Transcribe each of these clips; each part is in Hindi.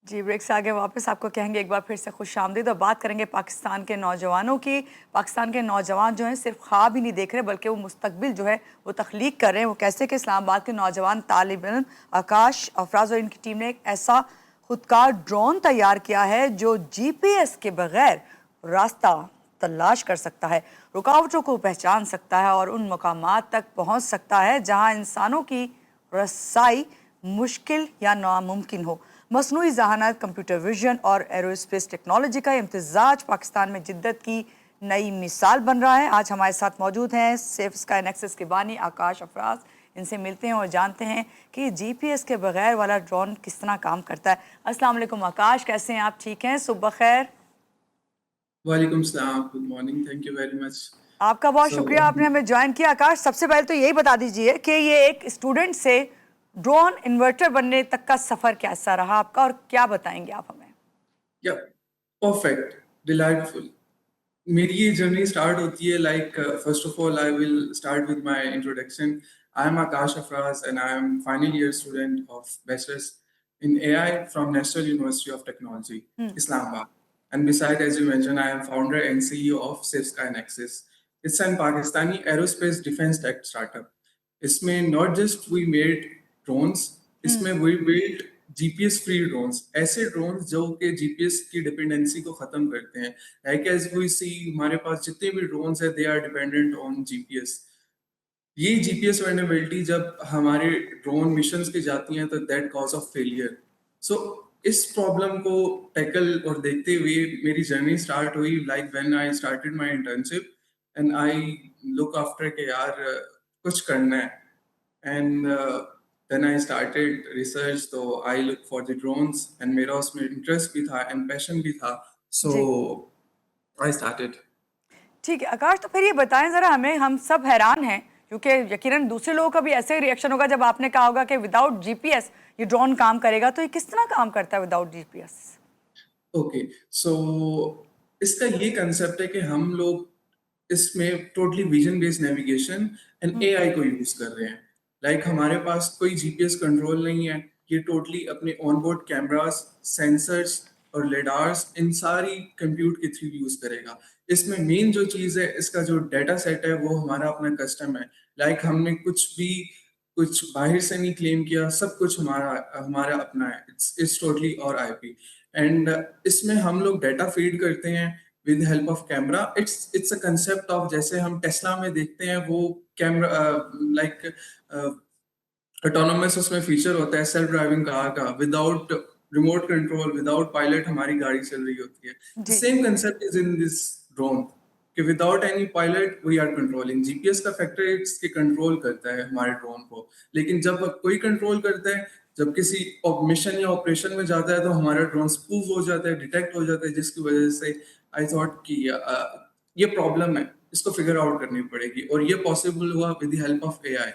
जी, ब्रेक से आगे वापस आपको कहेंगे एक बार फिर से खुशामदीद और बात करेंगे पाकिस्तान के नौजवानों की। पाकिस्तान के नौजवान जो हैं सिर्फ ख्वाब ही नहीं देख रहे बल्कि वो मुस्तकबिल जो है वो तख्लीक कर रहे हैं। वो कैसे कि इस्लामाबाद के नौजवान तालिब इल्म आकाश अफराज और इनकी टीम ने एक ऐसा खुदकार ड्रोन तैयार किया है जो जीपीएस के बगैर रास्ता तलाश कर सकता है, रुकावटों को पहचान सकता है और उन मकामात तक पहुंच सकता है जहां इंसानों की रसाई मुश्किल या नामुमकिन हो। मसनूई जहानत, कंप्यूटर विजन और एरोस्पेस टेक्नोलॉजी का इम्तिजाज पाकिस्तान में जिद्दत की नई मिसाल बन रहा है। आज हमारे साथ मौजूद हैं सेफ स्काई नेक्सस के बानी आकाश अफराज। इनसे मिलते हैं और जानते हैं कि जीपीएस के बगैर वाला ड्रोन किस तरह काम करता है। अस्सलाम वालेकुम आकाश, कैसे हैं आप? ठीक हैं? सुबह खैर। वालेकुम सलाम, good morning, thank you very much. आपका बहुत सो शुक्रिया, आपने हमें ज्वाइन किया। आकाश, सबसे पहले तो यही बता दीजिए कि ये एक स्टूडेंट से ड्रोन इन्वर्टर बनने तक का सफर कैसा रहा आपका और क्या बताएंगे आप हमें? या परफेक्ट, डिलाइटफुल। मेरी ये जर्नी स्टार्ट होती है first of all I will start with my introduction. I am Akash Afraz and I am final year student of bachelors in AI from National University of Technology, Islamabad. And beside, as you mentioned, I am founder and CEO of Safe Sky Nexus. It's an Pakistani aerospace defense tech startup. इसमें not just we made drones, इसमें we built GPS free drones, ऐसे drones जो कि GPS की डिपेंडेंसी को खत्म करते हैं। Like as we see, हमारे पास जितने भी drones हैं, they are dependent on GPS. ये जीपीएस वर्नेबिलिटी जब हमारे ड्रोन मिशंस पे जाती हैं तो that cause of failure. So इस प्रॉब्लम को टैकल और देखते हुए मेरी जर्नी स्टार्ट हुई like when I started my internship and I look after के यार कुछ करना है and then I started research. तो I look for the drones and मेरा उसमें इंटरेस्ट भी था एंड पैशन भी था, सो जी आई स्टार्टेड। ठीक है आकाश, तो फिर ये बताएं ज़रा हमें, हम सब हैरान हैं क्योंकि यकीनन दूसरे लोगों का भी ऐसे रिएक्शन होगा जब आपने कहा होगा कि विदाउट जीपीएस ये ड्रोन काम करेगा। तो ये किस तरह काम करता है विदाउट जीपीएस? ओके, सो इसका ये कंसेप्ट है कि हम लोग इसमें totally vision based navigation and AI को यूज कर रहे हैं। हमारे पास कोई जीपीएस कंट्रोल नहीं है, ये टोटली अपने ऑनबोर्ड कैमरास, सेंसर्स और लेडार्स इन सारी कंप्यूट के थ्रू यूज करेगा। इसमें मेन जो चीज है, इसका जो डाटा सेट है वो हमारा अपना कस्टम है। हमने कुछ बाहर से नहीं क्लेम किया, सब कुछ हमारा हमारा अपना है। इट्स टोटली और आईपी एंड इसमें हम लोग डाटा फीड करते हैं with help of camera. It's a concept of जैसे हम टेस्ला में देखते हैं वो कैमरा लाइक ऑटोनोमस उसमें फीचर होता है सेल्फ ड्राइविंग कार का, without remote control, without pilot हमारी गाड़ी चल रही होती है। द जी same concept is in this drone कि without any pilot we are controlling. GPS का फैक्टर इट्स के कंट्रोल करता है हमारे ड्रोन को, लेकिन जब कोई कंट्रोल करता है, जब किसी मिशन या ऑपरेशन में जाता है तो हमारा ड्रोन स्पूफ हो जाता है, डिटेक्ट हो जाता है, जिसकी वजह से आई थॉट कि ये प्रॉब्लम है, इसको फिगर आउट करनी पड़ेगी और ये पॉसिबल हुआ with the help of AI.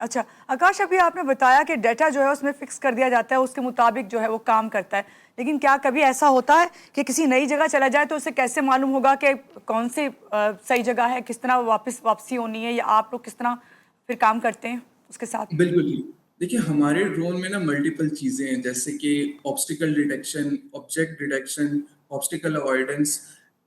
अच्छा आकाश, अभी आपने बताया कि डाटा जो है उसमें फिक्स कर दिया जाता है, उसके मुताबिक जो है वो काम करता है। लेकिन क्या कभी ऐसा होता है कि किसी नई जगह चला जाए तो उसे कैसे मालूम होगा कि कौन सी सही जगह है, किस तरह वापसी होनी है, या आप लोग किस तरह फिर काम करते हैं उसके साथ? बिल्कुल जी। देखिए, हमारे ड्रोन में ना मल्टीपल चीजें हैं, जैसे कि obstacle detection, object detection, obstacle avoidance.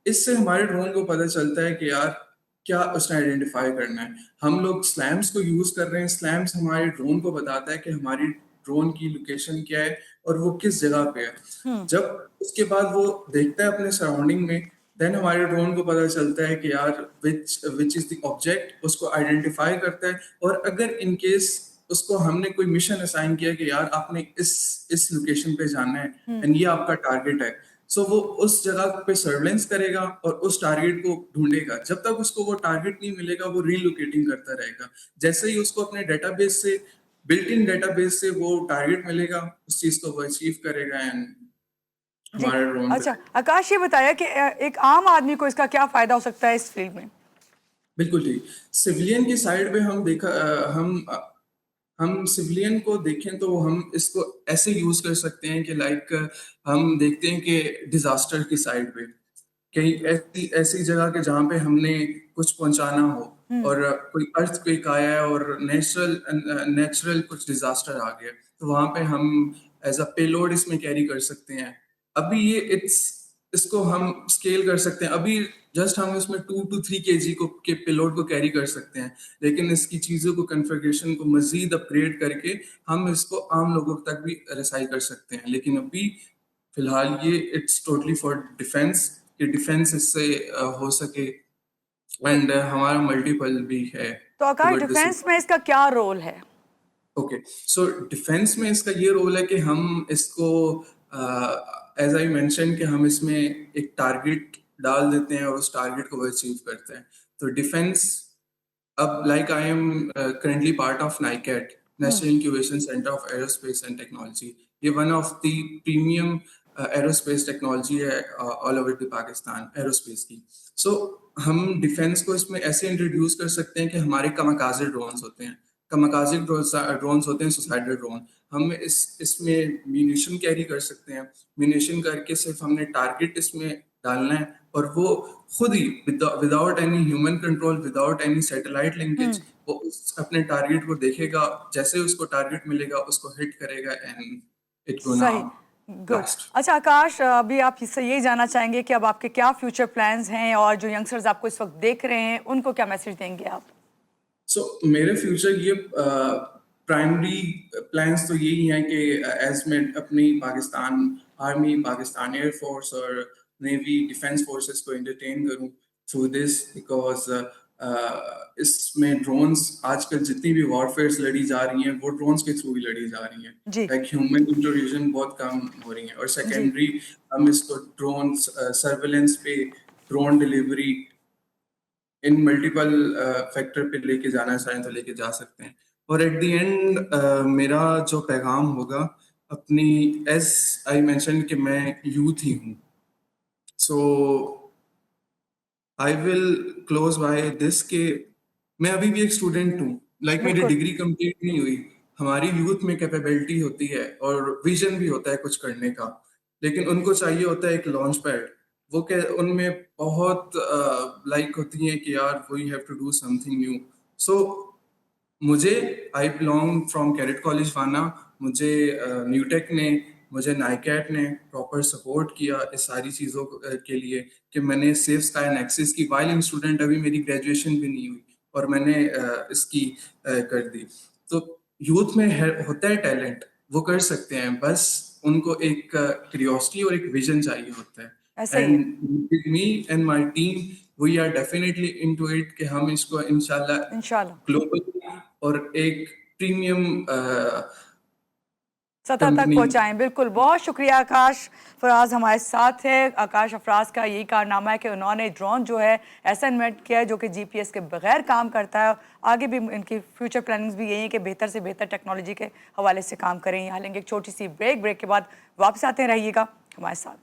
इससे हमारे ड्रोन को पता चलता है कि यार क्या उसने आइडेंटिफाई करना है। हम लोग स्लैम्स को यूज कर रहे हैं। स्लैम्स हमारे ड्रोन को बताता है कि हमारी ड्रोन की लोकेशन क्या है और वो किस जगह पे है। जब उसके बाद वो देखता है अपने सराउंडिंग में, देन हमारे ड्रोन को पता चलता है कि यार विच इज द ऑब्जेक्ट, उसको आइडेंटिफाई करता है। और अगर इन केस उसको हमने कोई मिशन असाइन किया कि यार आपने इस लोकेशन पे जाना है एंड ये आपका टारगेट है, सो वो उस जगह पे सर्वेलेंस करेगा और उस टारगेट को ढूंढेगा। जब तक उसको वो टारगेट नहीं मिलेगा वो रीलोकेटिंग करता रहेगा। जैसे ही उसको अपने डेटाबेस से, बिल्ट इन डेटाबेस से वो टारगेट मिलेगा, उस चीज को वो अचीव करेगा एंड जी हमारे ड्रोन पे। अच्छा आकाश, ये बताया कि एक आम आदमी को इसका क्या फायदा हो सकता है इस फील्ड में? बिल्कुल ठीक। सिविलियन की साइड पे हम सिविलियन को देखें तो हम इसको ऐसे यूज कर सकते हैं कि हम देखते हैं कि डिजास्टर की साइड पे कहीं ऐसी ऐसी जगह के जहाँ पे हमने कुछ पहुंचाना हो और कोई अर्थक्वेक आया है और नेचुरल नेचुरल कुछ डिजास्टर आ गया, तो वहाँ पे हम एज अ पेलोड इसमें कैरी कर सकते हैं। अभी ये इसको हम स्केल कर सकते हैं। अभी जस्ट हम इसमें 2 to 3 kg को के पेलोड को कैरी कर सकते हैं, लेकिन इसकी चीज़ों को कॉन्फ़िगरेशन को मज़ीद अपग्रेड करके हम इसको आम लोगों तक भी रसाई कर सकते हैं। लेकिन अभी फिलहाल ये इट्स टोटली फॉर डिफेंस, कि डिफेंस इससे हो सके, तो, एंड हमारा मल्टीपल भी है तो आकाश, टुवर्ड दिस। डिफेंस में इसका क्या रोल है? ओके, सो डिफेंस में इसका ये रोल है कि हम इसको एज आई मेंशन कि हम इसमें एक टारगेट डाल देते हैं और उस टारगेट को अचीव करते हैं। तो डिफेंस, अब like I am currently part of NICAT, National Incubation Center of Aerospace and Technology. ये one of the premium aerospace technology है all over the Pakistan aerospace की। सो हम डिफेंस को इसमें ऐसे इंट्रोड्यूस कर सकते हैं कि हमारे कमाकाजे ड्रोन्स होते हैं, कमाकाजे ड्रोन्स होते हैं सुसाइडल ड्रोन। हम इसमें म्यूनिशन कैरी कर सकते हैं। म्यूनिशन करके सिर्फ हमने टारगेट इसमें डालना है और वो खुद ही without any human control, without any satellite linkage, वो अपने टारगेट को देखेगा, जैसे उसको टारगेट मिलेगा उसको हिट करेगा एंड इट गोना सही, गुड। ब्लास्ट। अच्छा आकाश, अभी आप इससे यही जानना चाहेंगे कि अब आपके क्या फ्यूचर प्लान्स हैं और जो यंगस्टर्स आपको इस वक्त देख रहे हैं उनको क्या मैसेज देंगे आप? सो मेरे फ्यूचर ये प्राइमरी प्लान्स तो यही हैं कि एज मैं अपनी पाकिस्तान आर्मी, पाकिस्तान एयरफोर्स और नेवी डिफेंस फोर्सेस को एंटरटेन करूं थ्रू दिस, बिकॉज इसमें ड्रोन्स आजकल जितनी भी वॉरफेयर्स लड़ी जा रही हैं वो ड्रोन्स के थ्रू ही लड़ी जा रही हैं। जी लाइक ह्यूमन इंटरवेंशन बहुत कम हो रही है। और जी सेकेंडरी, हम इसको ड्रोन सर्वेलेंस पे, ड्रोन डिलीवरी, इन मल्टीपल फैक्टर पे लेके जाना चाहें तो लेके जा सकते हैं। और एट द एंड मेरा जो पैगाम होगा अपनी, एज आई मेंशन कि मैं यूथ ही हूँ, so I will close by this के मैं अभी भी एक स्टूडेंट हूँ। लाइक मेरी बिल्कुल। डिग्री कंप्लीट नहीं हुई। हमारी यूथ में कैपेबिलिटी होती है और विजन भी होता है कुछ करने का, लेकिन उनको चाहिए होता है एक लॉन्च पैड। वो क्या, उनमें बहुत लाइक होती है कि यार we have to do something new. So मुझे, I belong from cadet college Wana, मुझे न्यूटेक ने, मुझे नाइकैट ने प्रॉपर सपोर्ट किया इस सारी चीज़ों के लिए, कि मैंने सेफ स्काई नेक्सिस की वाइल इन स्टूडेंट, अभी मेरी ग्रेजुएशन भी नहीं हुई और मैंने इसकी कर दी। तो यूथ में होता है टैलेंट, वो कर सकते हैं, बस उनको एक क्यूरियोसिटी और एक विजन चाहिए होता है। ऐसा ही है। And with me and my team, we are definitely into it कि हम इसको इंशाल्लाह इंशाल्लाह ग्लोबल और एक प्रीमियम सतह तक कंपनी। पहुंचाएं। बिल्कुल, बहुत शुक्रिया आकाश। फराज हमारे साथ है। आकाश अफराज का यही कारनामा है कि उन्होंने ड्रोन जो है ऐसा इन्वेंट किया है जो कि जीपीएस के बगैर काम करता है। आगे भी इनकी फ्यूचर प्लानिंग्स भी यही है कि बेहतर से बेहतर टेक्नोलॉजी के हवाले से काम करें। यहाँ लेंगे एक छोटी सी ब्रेक के बाद वापस आते हैं, रहिएगा हमारे साथ।